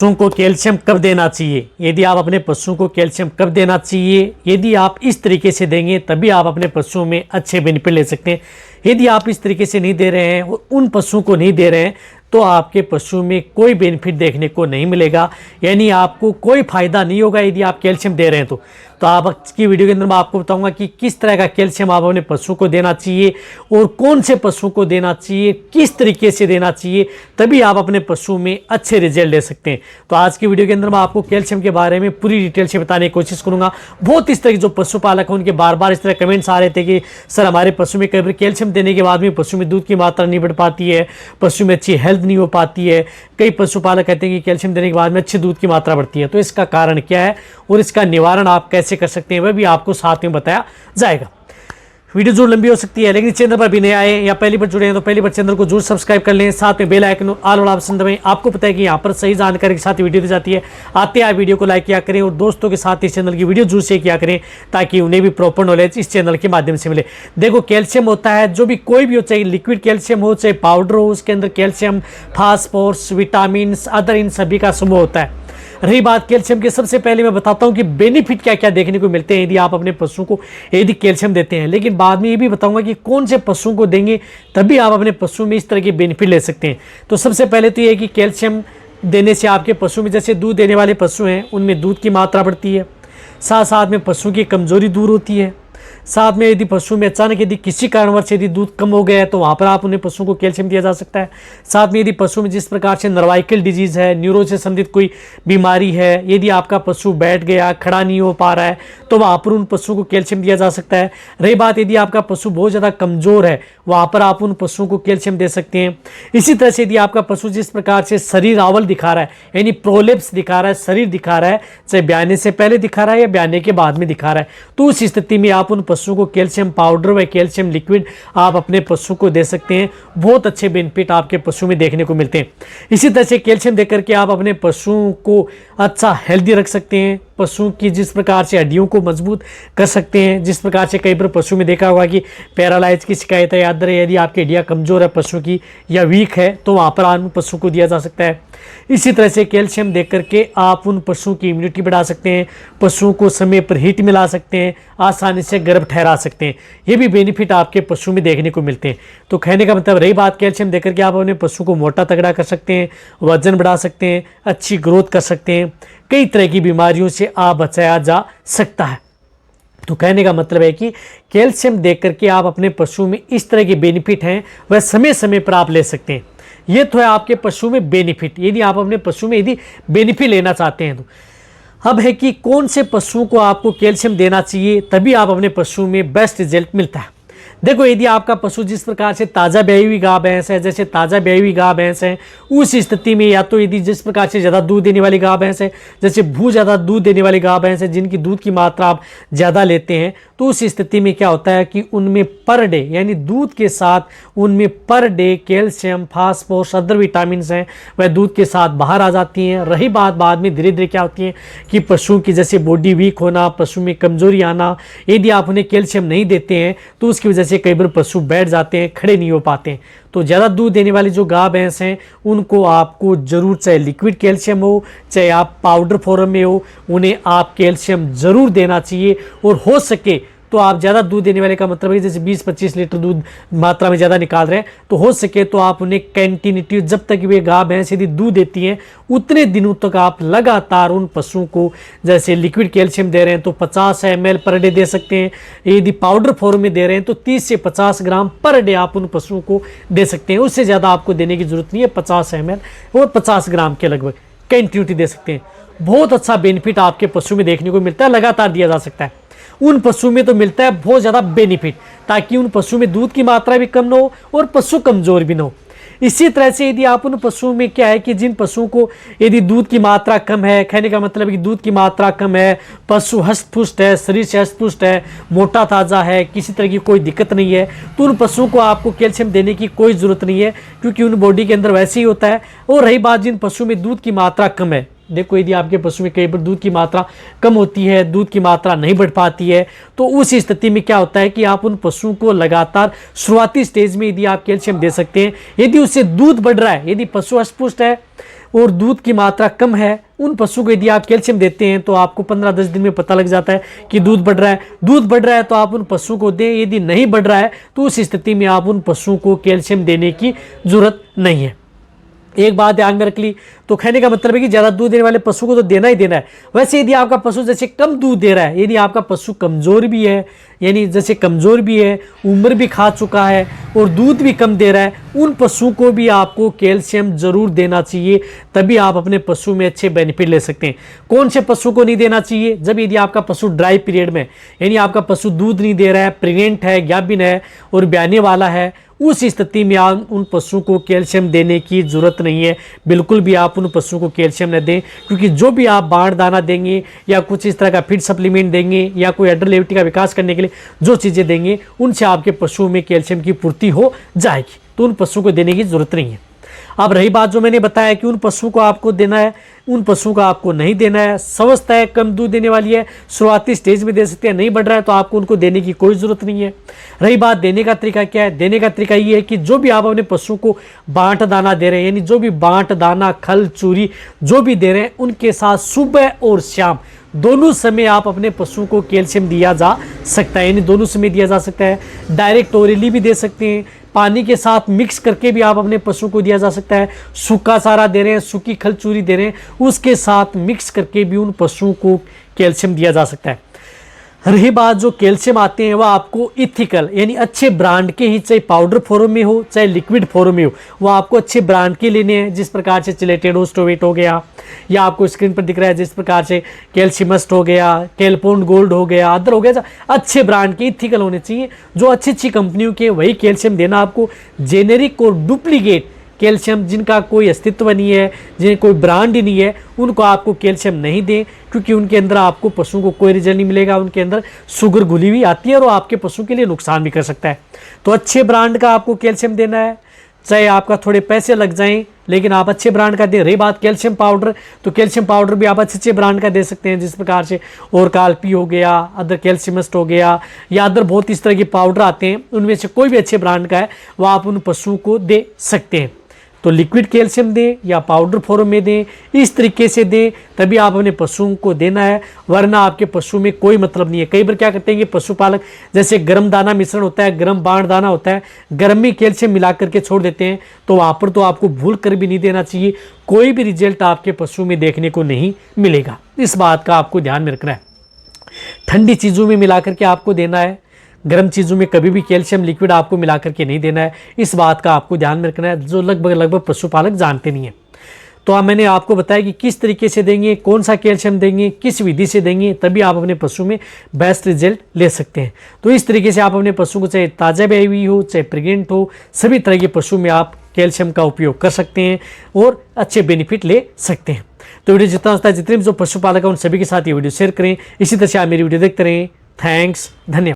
पशुओं को कैल्शियम कब देना चाहिए। यदि आप अपने पशुओं को कैल्शियम कब देना चाहिए, यदि आप इस तरीके से देंगे तभी आप अपने पशुओं में अच्छे बेनिफिट ले सकते हैं। यदि आप इस तरीके से नहीं दे रहे हैं और उन पशुओं को नहीं दे रहे हैं तो आपके पशु में कोई बेनिफिट देखने को नहीं मिलेगा, यानी आपको कोई फायदा नहीं होगा यदि आप कैल्शियम दे रहे हैं तो आप आज की वीडियो के अंदर मैं आपको बताऊंगा कि किस तरह का कैल्शियम आप अपने पशु को देना चाहिए और कौन से पशु को देना चाहिए, किस तरीके से देना चाहिए, तभी आप अपने पशु में अच्छे रिजल्ट ले सकते हैं। तो आज की वीडियो के अंदर मैं आपको कैल्शियम के बारे में पूरी डिटेल से बताने की कोशिश करूंगा। बहुत इस तरह के जो पशुपालक हैं उनके बार बार इस तरह कमेंट्स आ रहे थे कि सर हमारे पशु में कई बार कैल्शियम देने के बाद भी पशु में दूध की मात्रा नहीं बढ़ पाती है, पशु में अच्छी हेल्थ नहीं हो पाती है। कई पशुपालक कहते हैं कि कैल्शियम देने के बाद में अच्छी दूध की मात्रा बढ़ती है। तो इसका कारण क्या है और इसका निवारण आप कैसे कर सकते हैं वह भी आपको साथ में बताया जाएगा। वीडियो जरूर लंबी हो सकती है, लेकिन चैनल पर भी नए आए या पहली बार जुड़े हैं तो पहली बार चैनल को जरूर सब्सक्राइब कर लें, साथ में बेल आइकन ऑल वाला ऑप्शन दबाएं। आपको पता है कि यहाँ पर सही जानकारी के साथ वीडियो दी जाती है। आते आप वीडियो को लाइक किया करें और दोस्तों के साथ इस चैनल की वीडियो जरूर शेयर किया करें ताकि उन्हें भी प्रॉपर नॉलेज इस चैनल के माध्यम से मिले। देखो कैल्शियम होता है जो भी कोई भी हो, चाहे लिक्विड कैल्शियम हो चाहे पाउडर हो, उसके अंदर calcium, phosphorus, vitamin other in सभी का समूह होता है। रही बात कैल्शियम की, सबसे पहले मैं बताता हूं कि बेनिफिट क्या क्या देखने को मिलते हैं यदि आप अपने पशु को यदि कैल्शियम देते हैं, लेकिन बाद में ये भी बताऊंगा कि कौन से पशुओं को देंगे तभी आप अपने पशु में इस तरह के बेनिफिट ले सकते हैं। तो सबसे पहले तो ये है कि कैल्शियम देने से आपके पशु में, जैसे दूध देने वाले पशु हैं उनमें दूध की मात्रा बढ़ती है, साथ साथ में पशु की कमजोरी दूर होती है। साथ में यदि पशु में अचानक यदि किसी कारणवश यदि दूध कम हो गया है तो वहाँ पर आप उन्हें पशुओं को कैल्शियम दिया जा सकता है। साथ में यदि पशु में जिस प्रकार से नर्वाइकल डिजीज़ है, न्यूरो से संबंधित कोई बीमारी है, यदि आपका पशु बैठ गया, खड़ा नहीं हो पा रहा है तो वहाँ पर उन पशुओं को कैल्शियम दिया जा सकता है। रही बात यदि आपका पशु बहुत ज़्यादा कमज़ोर है, वहाँ पर आप उन पशुओं को कैल्शियम दे सकते हैं। इसी तरह से यदि आपका पशु जिस प्रकार से शरीर आवल दिखा रहा है, यानी प्रोलेप्स दिखा रहा है, शरीर दिखा रहा है, चाहे ब्याने से पहले दिखा रहा है या ब्याने के बाद में दिखा रहा है, तो उस स्थिति में आप उन पशुओं को कैल्शियम पाउडर व कैल्शियम लिक्विड आप अपने पशु को दे सकते हैं। बहुत अच्छे बेनिफिट आपके पशु में देखने को मिलते हैं। इसी तरह से कैल्शियम देकर के आप अपने पशुओं को अच्छा हेल्दी रख सकते हैं। पशु की जिस प्रकार से हड्डियों को मजबूत कर सकते हैं, जिस प्रकार से कई बार पशु में देखा होगा कि पैरालाइज की शिकायत है, याद रहे यदि आपकी हड्डियाँ कमजोर है पशु की या वीक है तो वहाँ पर आप पशु को दिया जा सकता है। इसी तरह से कैल्शियम दे करके आप उन पशुओं की इम्यूनिटी बढ़ा सकते हैं, पशुओं को समय पर हीट मिला सकते हैं, आसानी से गर्भ ठहरा सकते हैं। ये भी बेनिफिट आपके पशु में देखने को मिलते हैं। तो कहने का मतलब रही बात कैल्शियम देकर के आप अपने पशु को मोटा तगड़ा कर सकते हैं, वजन बढ़ा सकते हैं, अच्छी ग्रोथ कर सकते हैं, कई तरह की बीमारियों से आप बचाया जा सकता है। तो कहने का मतलब है कि कैल्शियम देकर के आप अपने पशु में इस तरह के बेनिफिट हैं वह समय समय पर आप ले सकते हैं। ये तो है आपके पशु में बेनिफिट, यदि आप अपने पशु में यदि बेनिफिट लेना चाहते हैं तो। अब है कि कौन से पशुओं को आपको कैल्शियम देना चाहिए तभी आप अपने पशु में बेस्ट रिजल्ट मिलता है। देखो यदि आपका पशु जिस प्रकार से ताज़ा ब्याई हुई गाय भैंस है, जैसे ताज़ा ब्याई हुई गाय भैंस है, उस स्थिति में या तो यदि जिस प्रकार से ज़्यादा दूध देने वाली गाय भैंस है, जैसे बहुत ज़्यादा दूध देने वाली गाय भैंस है जिनकी दूध की मात्रा आप ज़्यादा लेते हैं, तो उस स्थिति में क्या होता है कि उनमें पर डे यानी दूध के साथ उनमें per day calcium, phosphorus, other vitamin हैं वह दूध के साथ बाहर आ जाती हैं। रही बात बाद में धीरे धीरे क्या होती है कि पशु की जैसे बॉडी वीक होना, पशु में कमजोरी आना, यदि आप उन्हें कैल्शियम नहीं देते हैं तो उसकी वजह से कई बार पशु बैठ जाते हैं, खड़े नहीं हो पाते हैं। तो ज़्यादा दूध देने वाली जो गाय भैंस हैं उनको आपको ज़रूर, चाहे लिक्विड कैल्शियम हो चाहे आप पाउडर फॉर्म में हो, उन्हें आप कैल्शियम ज़रूर देना चाहिए। और हो सके तो आप ज़्यादा दूध देने वाले का मतलब है जैसे 20-25 लीटर दूध मात्रा में ज़्यादा निकाल रहे हैं तो हो सके तो आप उन्हें कंटिन्यूटी, जब तक वे गाय भैंस यदि दूध देती हैं उतने दिनों तक आप लगातार उन पशुओं को, जैसे लिक्विड कैल्शियम दे रहे हैं तो 50 ml पर डे दे सकते हैं, यदि पाउडर फॉर्म में दे रहे हैं तो 30 से 50 ग्राम पर डे आप उन पशुओं को दे सकते हैं। उससे ज़्यादा आपको देने की जरूरत नहीं है, 50 ml और 50 ग्राम के लगभग कंटिन्यूटी दे सकते हैं। बहुत अच्छा बेनिफिट आपके पशु में देखने को मिलता है, लगातार दिया जा सकता है। उन पशु में तो मिलता है बहुत ज़्यादा बेनिफिट ताकि उन पशु में दूध की मात्रा भी कम ना हो और पशु कमज़ोर भी ना हो। इसी तरह से यदि आप उन पशुओं में क्या है कि जिन पशुओं को यदि दूध की मात्रा कम है, कहने का मतलब है कि दूध की मात्रा कम है, पशु हष्ट-पुष्ट है, शरीर से हष्ट-पुष्ट है, मोटा ताज़ा है, किसी तरह की कोई दिक्कत नहीं है, तो उन पशुओं को आपको कैल्शियम देने की कोई ज़रूरत नहीं है क्योंकि उन बॉडी के अंदर वैसे ही होता है। और रही बात जिन पशु में दूध की मात्रा कम है, देखो यदि आपके पशु में कई बार दूध की मात्रा कम होती है, दूध की मात्रा नहीं बढ़ पाती है, तो उस स्थिति में क्या होता है कि आप उन पशुओं को लगातार शुरुआती स्टेज में यदि आप कैल्शियम दे सकते हैं, यदि उससे दूध बढ़ रहा है, यदि पशु अस्पुष्ट है, और दूध की मात्रा कम है, उन पशु को यदि आप कैल्शियम देते हैं तो आपको 15-10 दिन में पता लग जाता है कि दूध बढ़ रहा है। दूध बढ़ रहा है तो आप उन पशु को दें, यदि नहीं बढ़ रहा है तो उस स्थिति में आप उन पशुओं को कैल्शियम देने की जरूरत नहीं है। एक बात ध्यान में रख ली, तो कहने का मतलब है कि ज़्यादा दूध देने वाले पशु को तो देना ही देना है। वैसे यदि आपका पशु जैसे कम दूध दे रहा है, यदि आपका पशु कमज़ोर भी है, यानी जैसे कमज़ोर भी है, उम्र भी खा चुका है और दूध भी कम दे रहा है, उन पशु को भी आपको कैल्शियम ज़रूर देना चाहिए, तभी आप अपने पशु में अच्छे बेनिफिट ले सकते हैं। कौन से पशु को नहीं देना चाहिए? जब यदि आपका पशु ड्राई पीरियड में, यानी आपका पशु दूध नहीं दे रहा है, प्रेग्नेंट है, गाभिन है और ब्याने वाला है, उस स्थिति में आप उन पशु को कैल्शियम देने की जरूरत नहीं है। बिल्कुल भी आप उन पशु को कैल्शियम न दें, क्योंकि जो भी आप बाढ़ दाना देंगे या कुछ इस तरह का फीड सप्लीमेंट देंगे या कोई अडर लेवटी का विकास करने के लिए जो चीज़ें देंगे, उनसे आपके पशुओं में कैल्शियम की पूर्ति हो जाएगी, तो उन पशु को देने की जरूरत नहीं है। अब रही बात जो मैंने बताया कि उन पशु को आपको देना है, उन पशु का आपको नहीं देना है। स्वस्थ है, कम दूध देने वाली है, शुरुआती स्टेज में दे सकते हैं, नहीं बढ़ रहा है तो आपको उनको देने की कोई ज़रूरत नहीं है। रही बात देने का तरीका क्या है? देने का तरीका ये है कि जो भी आप अपने पशु को बांट दाना दे रहे हैं, यानी जो भी बांट दाना, खल, चूरी जो भी दे रहे हैं, उनके साथ सुबह और शाम दोनों समय आप अपने पशु को कैल्शियम दिया जा सकता है, यानी दोनों समय दिया जा सकता है। डायरेक्ट ओरली भी दे सकते हैं, पानी के साथ मिक्स करके भी आप अपने पशु को दिया जा सकता है। सूखा चारा दे रहे हैं, सूखी खल चूरी दे रहे हैं, उसके साथ मिक्स करके भी उन पशुओं को कैल्शियम दिया जा सकता है। रही बात जो कैल्शियम आते हैं वह आपको इथिकल, यानी अच्छे ब्रांड के ही, चाहे पाउडर फॉर्म में हो चाहे लिक्विड फॉर्म में हो, वो आपको अच्छे ब्रांड के लेने हैं। जिस प्रकार से चिलेटेड हो, स्टोवेट हो गया, या आपको स्क्रीन पर दिख रहा है जिस प्रकार से कैल्शियमस्ट हो गया, कैल्पोन गोल्ड हो गया, अदर हो गया, अच्छे ब्रांड के इथिकल होने चाहिए, जो अच्छी अच्छी कंपनियों के, वही कैल्शियम देना। आपको जेनेरिक और डुप्लीकेट कैल्शियम जिनका कोई अस्तित्व नहीं है, जिन्हें कोई ब्रांड ही नहीं है, उनको आपको कैल्शियम नहीं दें, क्योंकि उनके अंदर आपको पशु को कोई रिजल्ट नहीं मिलेगा। उनके अंदर शुगर घुली हुई आती है और वो आपके पशु के लिए नुकसान भी कर सकता है। तो अच्छे ब्रांड का आपको कैल्शियम देना है, चाहे आपका थोड़े पैसे लग जाएं, लेकिन आप अच्छे ब्रांड का दें। रही बात कैल्शियम पाउडर, तो कैल्शियम पाउडर भी आप अच्छे ब्रांड का दे सकते हैं, जिस प्रकार से और काल्पी हो गया, अदर कैल्शियमस्ट हो गया, या अदर बहुत इस तरह के पाउडर आते हैं, उनमें से कोई भी अच्छे ब्रांड का है वो आप उन पशुओं को दे सकते हैं। तो लिक्विड कैल्शियम दें या पाउडर फॉर्म में दें, इस तरीके से दें, तभी आप अपने पशुओं को देना है, वरना आपके पशु में कोई मतलब नहीं है। कई बार क्या करते हैं कि पशुपालक जैसे गर्म दाना मिश्रण होता है, गर्म बाण दाना होता है, गर्म में कैल्शियम मिला करके छोड़ देते हैं, तो वहाँ पर तो आपको भूल कर भी नहीं देना चाहिए, कोई भी रिजल्ट आपके पशु में देखने को नहीं मिलेगा। इस बात का आपको ध्यान में रखना है। ठंडी चीज़ों में मिला करके आपको देना है, गर्म चीज़ों में कभी भी कैल्शियम लिक्विड आपको मिला करके नहीं देना है। इस बात का आपको ध्यान में रखना है, जो लगभग पशुपालक जानते नहीं है। तो अब मैंने आपको बताया कि किस तरीके से देंगे, कौन सा कैल्शियम देंगे, किस विधि से देंगे, तभी आप अपने पशु में बेस्ट रिजल्ट ले सकते हैं। तो इस तरीके से आप अपने पशु को, चाहे ताज़ा ब्याई हुई हो चाहे प्रेग्नेंट हो, सभी तरह के पशु में आप कैल्शियम का उपयोग कर सकते हैं और अच्छे बेनिफिट ले सकते हैं। तो वीडियो जितना होता है, जितने भी जो पशुपालक हैं उन सभी के साथ ये वीडियो शेयर करें। इसी तरह से आप मेरी वीडियो देखते रहें। थैंक्स, धन्यवाद।